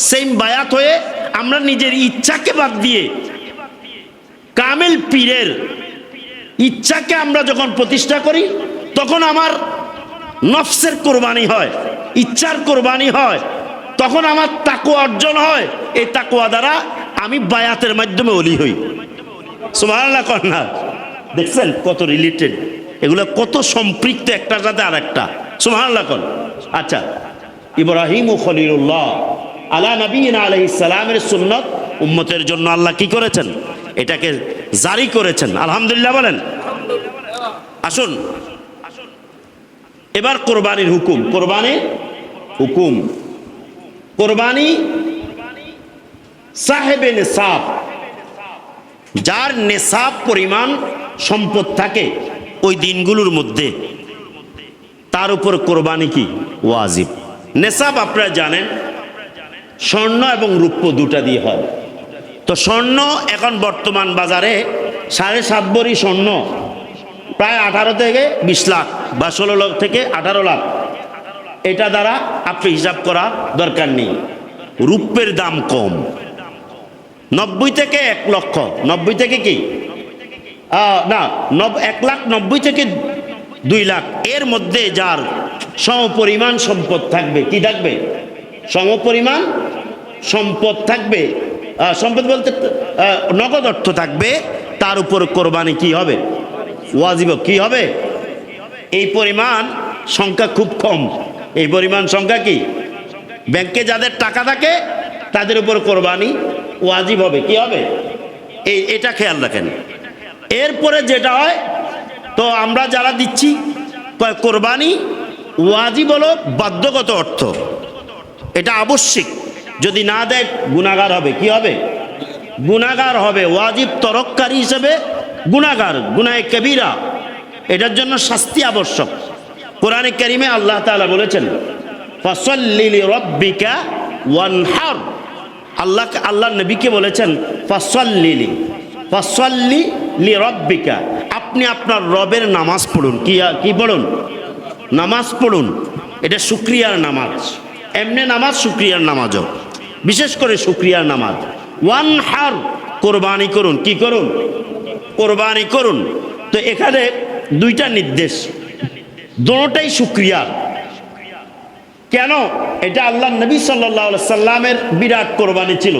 Speaker 1: সেম বায়াত হয়ে আমরা নিজের ইচ্ছাকে বাদ দিয়ে কামেল পীরের ইচ্ছাকে আমরা যখন প্রতিষ্ঠা করি, তখন আমার নফসের কোরবানি হয়, ইচ্ছার কোরবানি হয়, তখন আমার তাকওয়া অর্জন হয়। এই তাকওয়া দ্বারা আমি বায়াতের মাধ্যমে ওলি হই। সুবহানাল্লাহ কন্যা, দেখছেন কত রিলেটেড, এগুলো কত সম্পৃক্ত একটার সাথে আর একটা। সুবহানাল্লাহ কন। আচ্ছা, ইব্রাহিম ও খলিলুল্লাহ আলা নবীনা আলাইহিস সালামের সুন্নত উম্মতের জন্য আল্লাহ কি করেছেন? এটাকে জারি করেছেন। আলহামদুলিল্লাহ বলেন। আসুন এবার কোরবানির হুকুম। কোরবানির হুকুম, কোরবানি সাহেবে নেসাব, যার নেসাব পরিমাণ সম্পদ থাকে ওই দিনগুলোর মধ্যে, তার উপর কোরবানি কি ওয়াজিব। নেসাব আপনারা জানেন স্বর্ণ এবং রূপ্য দুটা দিয়ে হয়। তো স্বর্ণ এখন বর্তমান বাজারে 7.5 ভরি স্বর্ণ প্রায় 18 থেকে 20 লাখ বা 16 লাখ থেকে 18 লাখ। এটা দ্বারা আপনি হিসাব করা দরকার নেই। রূপের দাম কম, 90 থেকে 1 লক্ষ, 90 থেকে কি না 1,90,000 থেকে 2 লাখ এর মধ্যে যার সমপরিমাণ সম্পদ থাকবে। কি থাকবে? সমপরিমাণ সম্পদ থাকবে। সম্পদ বলতে নগদ অর্থ থাকবে, তার উপর কোরবানি কি হবে? ওয়াজিব। কি হবে? এই পরিমাণ সংখ্যা খুব কম। এই পরিমাণ সংখ্যা কি? ব্যাংকে যাদের টাকা থাকে তাদের উপর কোরবানি ওয়াজিব হবে। কি হবে? এটা খেয়াল রাখেন। এরপরে যেটা হয়, তো আমরা যারা দিচ্ছি কোরবানি ওয়াজিব হলো বাধ্যগত অর্থ, এটা আবশ্যিক। যদি না দেয় গুনাহগার হবে। কি হবে? গুনাহগার হবে। ওয়াজিব তরককারী হিসেবে গুনাহগার, গুনাহে কবিরা, এটার জন্য শাস্তি আবশ্যক। কোরআনে কারিমে আল্লাহ তাআলা বলেছেন ফাসাল্লি লিরাব্বিকা ওয়ানহার। আল্লাহ নবীকে বলেছেন ফাসাল্লি লিরাব্বিকা, আপনি আপনার রবের নামাজ পড়ুন। কি পড়ুন? নামাজ পড়ুন। এটা শুকরিয়ার নামাজ। এমনি নামাজ শুকরিয়ার নামাজও, বিশেষ করে শুকরিয়ার নামাজ। ওয়ানহার, কোরবানি করুন। কি করুন? কোরবানি করুন। তো এখানে দুইটা নির্দেশ, দুটোটাই শুকরিয়ার। কেন? এটা আল্লাহ নবী সাল্লাল্লাহু আলাইহি সাল্লামের বিরাট কোরবানি ছিল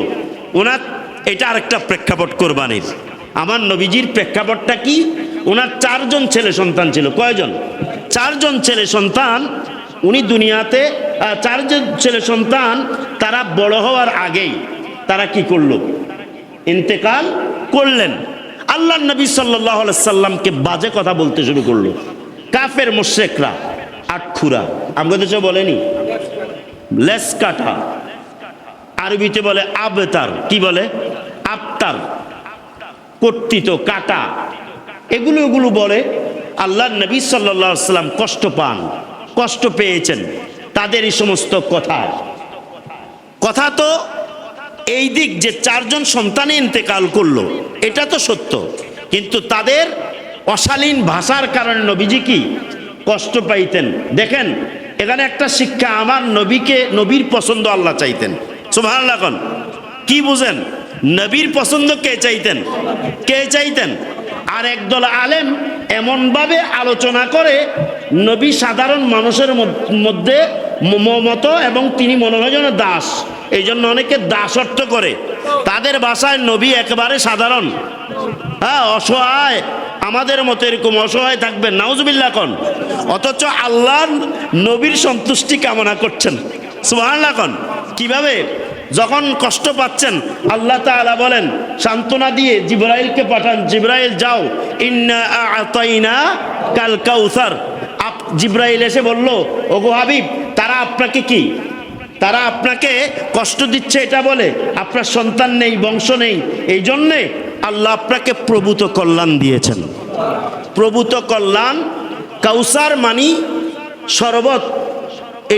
Speaker 1: ওনার। এটা আরেকটা প্রেক্ষাপট কোরবানির। আমার নবীজির প্রেক্ষাপটটা কি? ওনার 4 জন ছেলে সন্তান ছিল। কয়জন? 4 জন ছেলে সন্তান। উনি দুনিয়াতে 4 জন ছেলে সন্তান, তারা বড় হওয়ার আগেই তারা কি করলো? ইন্তেকাল করলেন। আল্লাহ নবী সাল্লাল্লাহু আলাইহি সাল্লামকে বাজে কথা বলতে শুরু করলো কাফের মুশরিকরা। আটখুরা, আমরা দেশে বলেনি লেস কাটা, আরবিতে বলে আবতার। কি বলে? আবতার, কর্তৃত, কাটা, এগুলো বলে। আল্লাহ নবী সাল্লাল্লাহু আলাইহি সাল্লাম কষ্ট পান, কষ্ট পেয়েছেন তাদের এই সমস্ত কথা। তো এই দিক যে 4 জন সন্তানে ইন্তেকাল করলো, এটা তো সত্য, কিন্তু তাদের অশালীন ভাষার কারণে নবীজি কি কষ্ট পাইতেন। দেখেন এখানে একটা শিক্ষা, আমার নবীর পছন্দ আল্লাহ চাইতেন। সুবহানাল্লাহ। কি বুঝেন? নবীর পছন্দ কে চাইতেন? কে চাইতেন? আর একদল আলেম এমনভাবে আলোচনা করে নবী সাধারণ মানুষের মধ্যে মতো, এবং তিনি মনে হয় যেন দাস, এই জন্য অনেকে দাস অর্থ করে। তাদের ভাষায় নবী একেবারে সাধারণ, অসহায়, আমাদের মতো এরকম অসহায় থাকবেন, নাউজুবিল্লাহ কোন। অথচ আল্লাহ নবীর সন্তুষ্টি কামনা করছেন। সুবহানাল্লাহ কোন। কিভাবে? যখন কষ্ট পাচ্ছেন আল্লাহ তাআলা বলেন সান্ত্বনা দিয়ে জিবরাইলকে পাঠান, জিবরাইল যাও, ইন্না আ'তাইনা কাল কাউসার, জিব্রাইল এসে বলল, ওগো হাবিব, তারা আপনাকে কি, তারা আপনাকে কষ্ট দিচ্ছে এটা বলে আপনার সন্তান নেই, বংশ নেই, এই জন্যে আল্লাহ আপনাকে প্রভূত কল্যাণ দিয়েছেন। প্রভূত কল্যাণ, কাউসার মানি শরবত,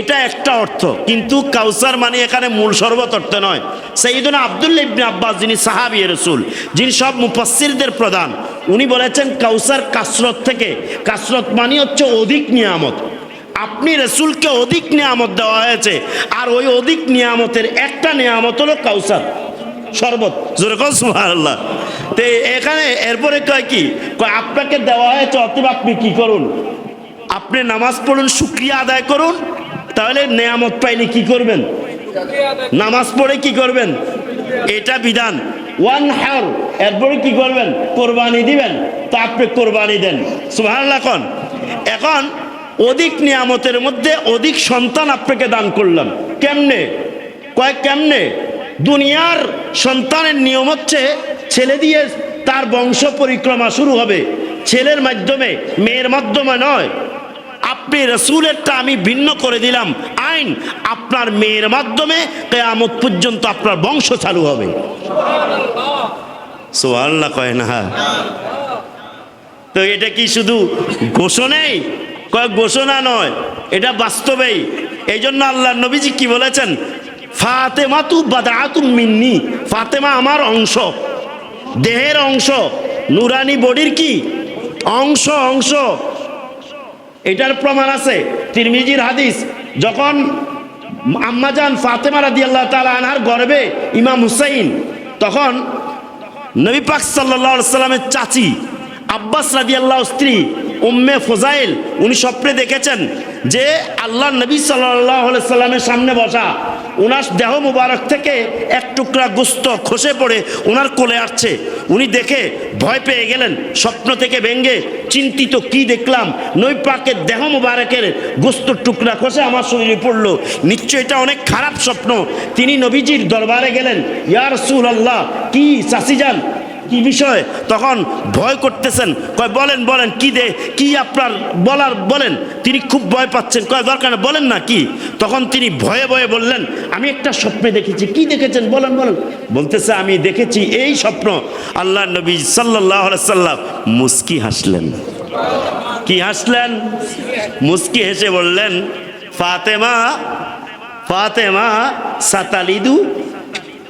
Speaker 1: এটা একটা অর্থ, কিন্তু কাউসার মানে এখানে মূল শরবত অর্থ নয়। সাইয়েদুনা আব্দুল্লাহ ইবনে আব্বাস, যিনি সাহাবী রাসূল, যিনি সব মুফাসসিরদের প্রধান, উনি বলেছেন কাউসার কাসরত থেকে, কাসরত মানে হচ্ছে অধিক নিয়ামত। আপনি রাসূলকে অধিক নিয়ামত দেওয়া হয়েছে, আর ওই অধিক নিয়ামতের একটা নিয়ামত হলো কাউসার শরবত। জোরে কও সুবহানাল্লাহ। তো এখানে এরপরে কয় কি, কয় আপনাকে দেওয়া হয়েছে, অতএব আপনি কি করুন, আপনি নামাজ পড়ুন, শুকরিয়া আদায় করুন, তাহলে নেয়ামত পাইলে কি করবেন, নামাজ পড়ে কি করবেন, এটা বিধান। ওয়ান হার, এরপরে কি করবেন, কোরবানি দিবেন, তা আপনি কোরবানি দেন। সুবহানাল্লাহ। এখন অধিক নিয়ামতের মধ্যে অধিক সন্তান আপনাকে দান করলাম, কেমনে, কয় কেমনে, দুনিয়ার সন্তানের নিয়ম হচ্ছে ছেলে দিয়ে তার বংশ পরিক্রমা শুরু হবে, ছেলের মাধ্যমে, মেয়ের মাধ্যমে নয়। আপনি রাসূলেরটা আমি ভিন্ন করে দিলাম আইন, আপনার মেয়ের মাধ্যমে কিয়ামত পর্যন্ত আপনার বংশ চালু হবে। সুবহানাল্লাহ কয় না? তো এটা কি শুধু ঘোষণাই, কয় ঘোষণা নয়, এটা বাস্তবেই। এই জন্য আল্লাহ নবীজি কি বলেছেন, ফাতেমাতু বাদআতুম মিন্নি, ফাতেমা আমার অংশ, দেহের অংশ, নুরানি বডির কি অংশ, অংশ। এটার প্রমাণ আছে তিরমিজির হাদিস, যখন আম্মাজান ফাতেমা রাদিয়াল্লাহু তাআলা আনহার গর্ভে ইমাম হুসাইন, তখন নবী পাক সাল্লাল্লাহু আলাইহি সাল্লামের চাচি আব্বাস রাদিয়াল্লাহু স্ত্রী উম্মে ফুজাইল, উনি স্বপ্নে দেখেছেন যে আল্লাহ নবী সাল্লাল্লাহু আলাইহি সাল্লামের সামনে বসা, ওনার দেহ মুবারক থেকে এক টুকরা গোস্ত খসে পড়ে ওনার কোলে আসছে। উনি দেখে ভয় পেয়ে গেলেন, স্বপ্ন থেকে ভেঙ্গে চিন্তিত, কি দেখলাম, নবী পাকের দেহ মুবারকের গোস্তর টুকরা খসে আমার শরীরে পড়লো, নিশ্চয় এটা অনেক খারাপ স্বপ্ন। তিনি নবীজির দরবারে গেলেন, ইয়া রাসূলুল্লাহ, কি চাচি যান, কি বিষয়? তখন ভয় করতেছেন, কয় বলেন বলেন, কি আপনার বলার বলেন। তিনি খুব ভয় পাচ্ছেন, কয় দরকার না, বলেন না কি। তখন তিনি ভয়ে ভয়ে বললেন, আমি একটা স্বপ্নে দেখেছি। কি দেখেছেন বলেন বলেন। বলতেছে, আমি দেখেছি এই স্বপ্ন। আল্লাহ নবী সাল্লাল্লাহু আলাইহি সাল্লাম মুস্কি হাসলেন। কি হাসলেন? মুস্কি হেসে বললেন, ফাতেমা, ফাতেমা সাতালিদু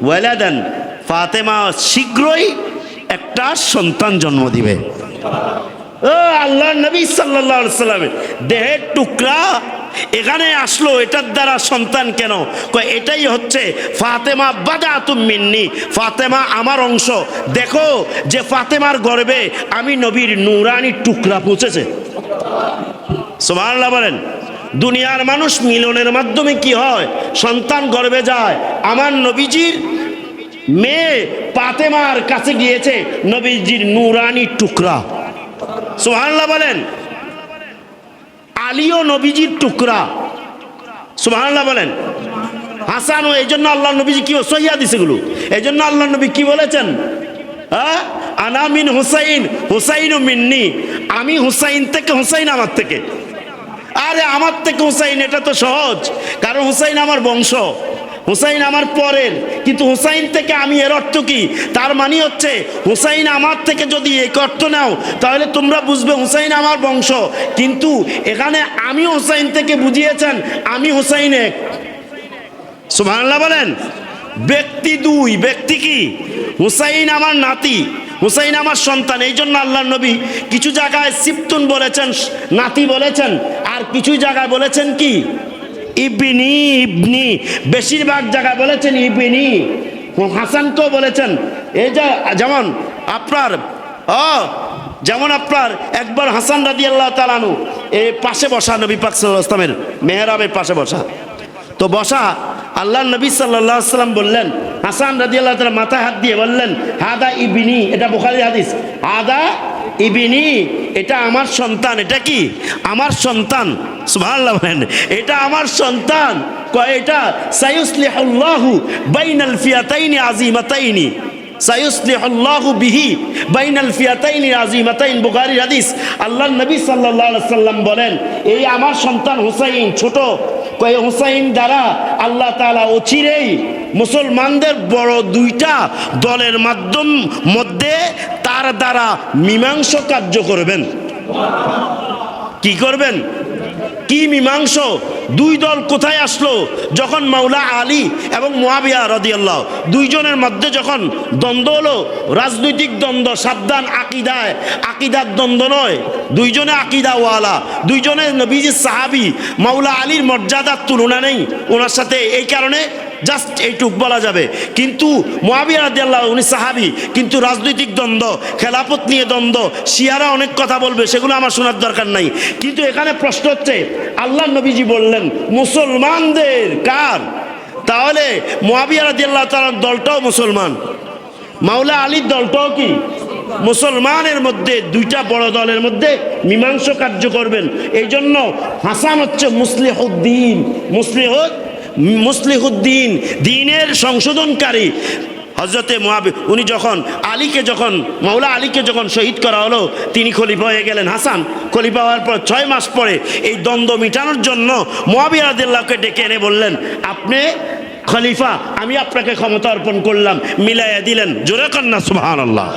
Speaker 1: ওয়ালাদান, ফাতেমা শীঘ্রই একটা সন্তান জন্ম দিবে। ও আল্লাহ নবী সাল্লাল্লাহু আলাইহি সাল্লামের দেহের টুকরা এখানে আসলো, এটার দ্বারা সন্তান কেন? কয় এটাই হচ্ছে ফাতেমা বাদাতুম মিন্নি, ফাতেমা আমার অংশ। দেখো যে ফাতেমার গর্ভে আমি নবীর নূরানি টুকরা পৌঁছেছে। সুবহানাল্লাহ বলেন। দুনিয়ার মানুষ মিলনের মাধ্যমে কি হয়, সন্তান গর্ভে যায়। আমার নবীজির মেয়ে ফাতেমার কাছে গিয়েছে নবীজির নূরানি টুকরা। সুবহানাল্লাহ বলেন। আলীও নবীজির টুকরা। সুবহানাল্লাহ বলেন। হাসানও, এই জন্য আল্লাহ নবীজি কি সহিয়া দিছে গুলো, এই জন্য আল্লাহ নবী কি বলেছেন, আনা মিন হুসাইন, হুসাইনু মিন্নি, আমি হুসাইন থেকে, হুসাইন আমার থেকে। আরে আমার থেকে হুসাইন, এটা তো সহজ, কারণ হুসাইন আমার বংশ, হুসাইন আমার পরের, কিন্তু হুসাইন থেকে আমি, এর অর্থ কি? তার মানে হচ্ছে হুসাইন আমার থেকে যদি এক অর্থ নাও, তাহলে তোমরা বুঝবে হুসাইন আমার বংশ। কিন্তু এখানে আমি হুসাইন থেকে বুঝিয়েছেন আমি হুসাইন এক। সুবহানাল্লাহ বলেন। ব্যক্তি দুই, ব্যক্তি কি? হুসাইন আমার নাতি, হুসাইন আমার সন্তান। এই জন্য আল্লাহ নবী কিছু জায়গায় সিফতুন বলেছেন, নাতি বলেছেন, আর কিছু জায়গায় বলেছেন কি ইবনি, ইবনি। বেশিরভাগ জায়গায় বলেছেন ইবনি। হাসানকেও বলেছেন। এই যে যেমন আপনার যেমন আপনার একবার হাসান রাদিয়াল্লাহু তাআলা আনহু এই পাশে বসা, নবী পাক সাল্লাল্লাহু আলাইহি ওয়াসাল্লামের মেহরাবের পাশে বসা, তো বসা আল্লাহ নবী সাল্লাল্লাহু আলাইহি ওয়াসাল্লাম বললেন, হাসান রাদিয়াল্লাহু তাআলা মাথায় হাত দিয়ে বললেন, হাদা ইবনি, এটা বুখারীর হাদিস, হাদা ইবনি, এটা আমার সন্তান। এটা কি? আমার সন্তান। সুবহানাল্লাহ বলেন। এটা আমার সন্তান। কয় এটা সায়ুসলিহুল্লাহু বাইনাল ফিয়াতাইনি আযীমাতাইনি, সায়ুসলিহুল্লাহু বিহি বাইনাল ফিয়াতাইনি আযীমাতাইন, বুখারীর হাদিস। আল্লাহর নবী সাল্লাল্লাহু আলাইহি সাল্লাম বলেন, এই আমার সন্তান হুসাইন ছোট, কয় হুসাইন দ্বারা আল্লাহ তাআলা অচিরেই মুসলমানদের বড় দুইটা দলের মধ্যে তার দ্বারা মীমাংস কার্য করবেন। কি করবেন? কি মীমাংস? দুই দল কোথায় আসলো? যখন মাওলা আলী এবং মুয়াবিয়া রাদিয়াল্লাহু দুইজনের মধ্যে যখন দ্বন্দ্ব হলো, রাজনৈতিক দ্বন্দ্ব, সাবধান, আকিদার দ্বন্দ্ব নয়, দুইজনে আকিদাওয়ালা, দুইজনে নবীজির সাহাবী, মাওলা আলীর মর্যাদার তুলনা নেই ওনার সাথে, এই কারণে জাস্ট এইটুক বলা যাবে। কিন্তু মুয়াবিয়া রাদিয়াল্লাহু উনি সাহাবী, কিন্তু রাজনৈতিক দ্বন্দ্ব, খেলাফত নিয়ে দ্বন্দ্ব, শিয়ারা অনেক কথা বলবে, সেগুলো আমার শোনার দরকার নাই। কিন্তু এখানে প্রশ্ন হচ্ছে, আল্লাহ নবীজি বললেন মুসলমানদের কার? তাহলে মুয়াবিয়া রাদিয়াল্লাহু তাআলার দলটাও মুসলমান, মাওলা আলীর দলটাও কি মুসলমানের মধ্যে, দুইটা বড় দলের মধ্যে মীমাংস কার্য করবেন। এই জন্য হাসান হচ্ছে মুসলিহুদ্দিন, দ্বীনের সংশোধনকারী। হযরতে মুয়াবিয়া উনি যখন মাওলা আলীকে যখন শহীদ করা হলো, তিনি খলিফা হয়ে গেলেন। হাসান খলিফা হওয়ার পর 6 মাস পরে এই দ্বন্দ্ব মিটানোর জন্য মুয়াবিয়া রাদিয়াল্লাহুকে ডেকে এনে বললেন, আপনি খলিফা, আমি আপনাকে ক্ষমতা অর্পণ করলাম, মিলাইয়া দিলেন। জোরে কন্যা সুবহানাল্লাহ।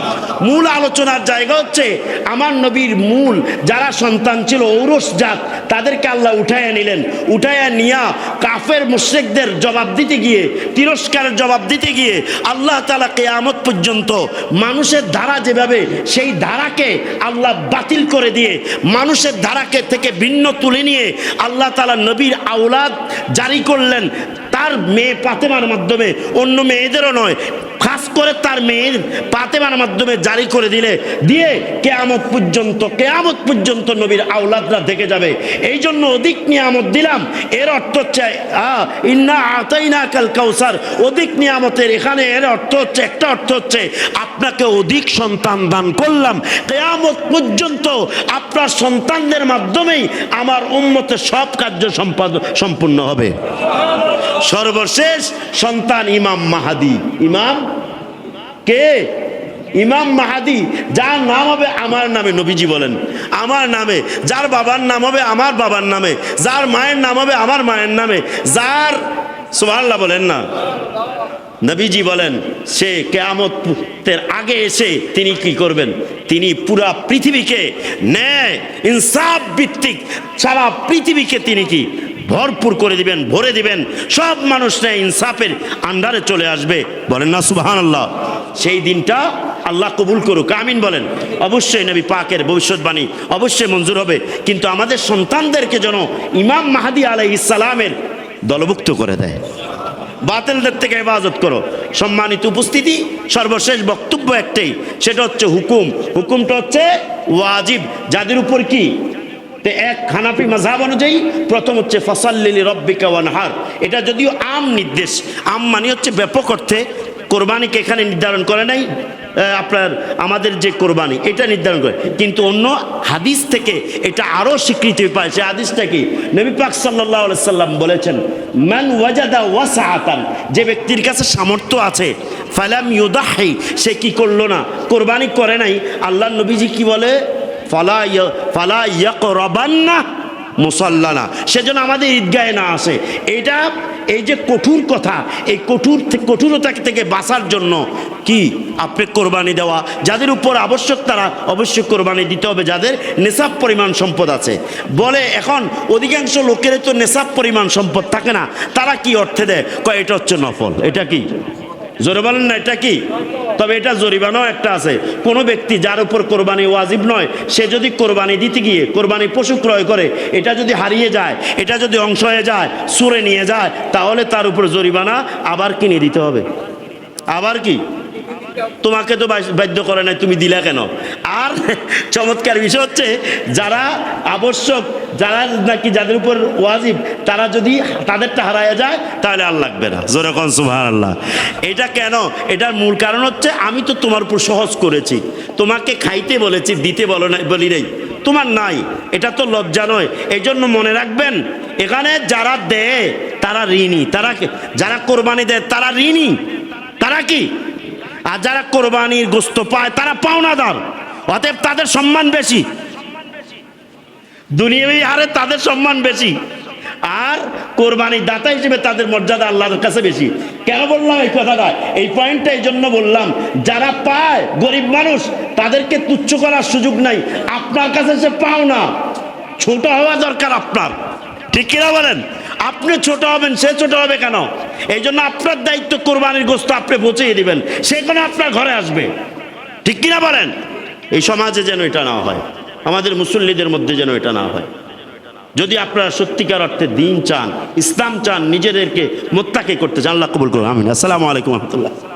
Speaker 1: মূল আলোচনার জায়গা হচ্ছে, আমার নবীর মূল যারা সন্তান ছিল ঔরস জাত, তাদেরকে আল্লাহ উঠাইয়া নিলেন। উঠাইয়া নিয়া কাফের মুশরিকদের জবাব দিতে গিয়ে, তিরস্কারের জবাব দিতে গিয়ে আল্লাহ তাআলা কিয়ামত পর্যন্ত মানুষের ধারা যেভাবে, সেই ধারাকে আল্লাহ বাতিল করে দিয়ে মানুষের ধারাকে থেকে ভিন্ন তুলে নিয়ে আল্লাহ তাআলা নবীর আওলাদ জারি করলেন। তার মেয়ে ফাতেমার মাধ্যমে, অন্য মেয়েদেরও নয়, খাস করে তার মেয়ের ফাতেমার মাধ্যমে জারি করে দিয়ে কিয়ামত পর্যন্ত নবীর আওলাদরা থেকে যাবে। এই জন্য অধিক নিয়ামত দিলাম, এর অর্থ হচ্ছে ইন্না আতাইনাকাল কাউসার, অধিক নিয়ামতের এখানে এর অর্থ হচ্ছে, একটা অর্থ হচ্ছে আপনাকে অধিক সন্তান দান করলাম, কিয়ামত পর্যন্ত আপনার সন্তানদের মাধ্যমেই আমার উম্মতের সব কার্য সম্পূর্ণ হবে। সর্বশেষ সন্তান ইমাম মাহাদি। ইমাম কে? ইমাম মাহাদি, যার নাম হবে আমার নামে, নবীজি বলেন আমার নামে, যার বাবার নাম হবে আমার বাবার নামে, যার মায়ের নাম হবে আমার মায়ের নামে, যার, সুবহানাল্লাহ বলেন না, নবীজি বলেন সে কিয়ামতের আগে এসে তিনি কি করবেন? তিনি পুরা পৃথিবীকে ন্যায় ইনসাফ ভিত্তিক সারা পৃথিবীকে তিনি কি ভরপুর করে দিবেন, ভরে দিবেন, সব মানুষরা ইনসাফের আন্ডারে চলে আসবে। বলেন না সুবহানাল্লাহ। সেই দিনটা আল্লাহ কবুল করুক, আমিন বলেন। অবশ্যই নবী পাকের ভবিষ্যৎবাণী অবশ্যই মঞ্জুর হবে, কিন্তু আমাদের সন্তানদেরকে যেন ইমাম মাহদী আলাইহিস সালামের দলভুক্ত করে দেয়। বাতিলদের থেকে হেফাজত করো। সম্মানিত উপস্থিতি, সর্বশেষ বক্তব্য একটাই, সেটা হচ্ছে হুকুমটা হচ্ছে ওয়াজিব। যাদের উপর কি? এক হানাফি মাযহাব অনুযায়ী প্রথম হচ্ছে ফাসাল্লি লিরাব্বিকা ওয়ানহার। এটা যদিও আম নির্দেশ, আম মানে হচ্ছে ব্যাপক অর্থে, কোরবানিকে এখানে নির্ধারণ করে নাই, আপনার আমাদের যে কোরবানি এটা নির্ধারণ করে, কিন্তু অন্য হাদিস থেকে এটা আরও স্বীকৃতি পায়। সে হাদিসটা কি? নবী পাক সাল্লাল্লাহু আলাইহি সাল্লাম বলেছেন, মান ওয়াজাদা ওয়াসআতান, যে ব্যক্তির কাছে সামর্থ্য আছে, ফালাম ইউদাহি, সে কি করলো না? কোরবানি করে নাই। আল্লাহর নবীজি কি বলে? ফালা ইয়াকরাবান্না মুসাল্লানা, সেজন্য আমাদের ঈদগাহে না আসে। এটা এই যে কঠোর কথা, এই কঠোরতা থেকে বাঁচার জন্য কি আপনি কোরবানি দেওয়া, যাদের উপর আবশ্যক তারা অবশ্যই কোরবানি দিতে হবে, যাদের নেশাব পরিমাণ সম্পদ আছে। বলে এখন অধিকাংশ লোকের তো নেশাব পরিমাণ সম্পদ থাকে না, তারা কি অর্থে দেয়? কয় এটা হচ্ছে নফল। এটা কি? জোরে বলেন না, এটা কি? তবে এটা জরিমানাও একটা আছে। কোনো ব্যক্তি যার উপর কোরবানি ওয়াজিব নয়, সে যদি কোরবানি দিতে গিয়ে কোরবানি পশু ক্রয় করে, এটা যদি হারিয়ে যায়, এটা যদি অংশ হয়ে যায়, সুরে নিয়ে যায়, তাহলে তার উপর জরিমানা আবার কিনে দিতে হবে। আবার কি? তোমাকে তো বাধ্য করে নাই, তুমি দিলা কেন? আর চমৎকার বিষয় হচ্ছে, যারা আবশ্যক, যারা নাকি যাদের উপর ওয়াজিব, তারা যদি তাদেরটা হারায় যায় তাহলে আর লাগবে না। জোরে কোন সুবহানাল্লাহ। এটা কেন? এটার মূল কারণ হচ্ছে, আমি তো তোমার উপর সহজ করেছি, তোমাকে খাইতে বলেছি, দিতে বলি নাই, তোমার নাই, এটা তো লজ্জা নয়। এই জন্য মনে রাখবেন, এখানে যারা দেয় তারা ঋণী, যারা কোরবানি দেয় তারা ঋণী। তারা কি? আর যারা কোরবানির গোস্ত পায় তারা পাওনাদার, অতএব তাদের সম্মান বেশি, দুনিয়াবি হারে তাদের সম্মান বেশি, আর কোরবানির দাতা হিসেবে তাদের মর্যাদা আল্লাহর কাছে বেশি। কেন বললাম এই কথাটা? এই পয়েন্টটা এই জন্য বললাম, যারা পায় গরিব মানুষ তাদেরকে তুচ্ছ করার সুযোগ নাই। আপনার কাছে সে পাও না, ছোট হওয়া দরকার আপনার, ঠিক কিনা বলেন? আপনি ছোট হবেন, সে ছোট হবে কেন? এই জন্য আপনার দায়িত্ব কোরবানির গোস্ত আপনি পৌঁছিয়ে দিবেন, সে কোনো আপনার ঘরে আসবে, ঠিক কিনা বলেন? এই সমাজে যেন এটা না হয়, আমাদের মুসল্লিদের মধ্যে যেন এটা না হয়। যদি আপনারা সত্যিকার অর্থে দিন চান, ইসলাম চান, নিজেদেরকে মোত্তাকি করতে চান, আল্লাহ কবুল করুন, আমিন। আসসালামু আলাইকুম রহমতুল্লাহ।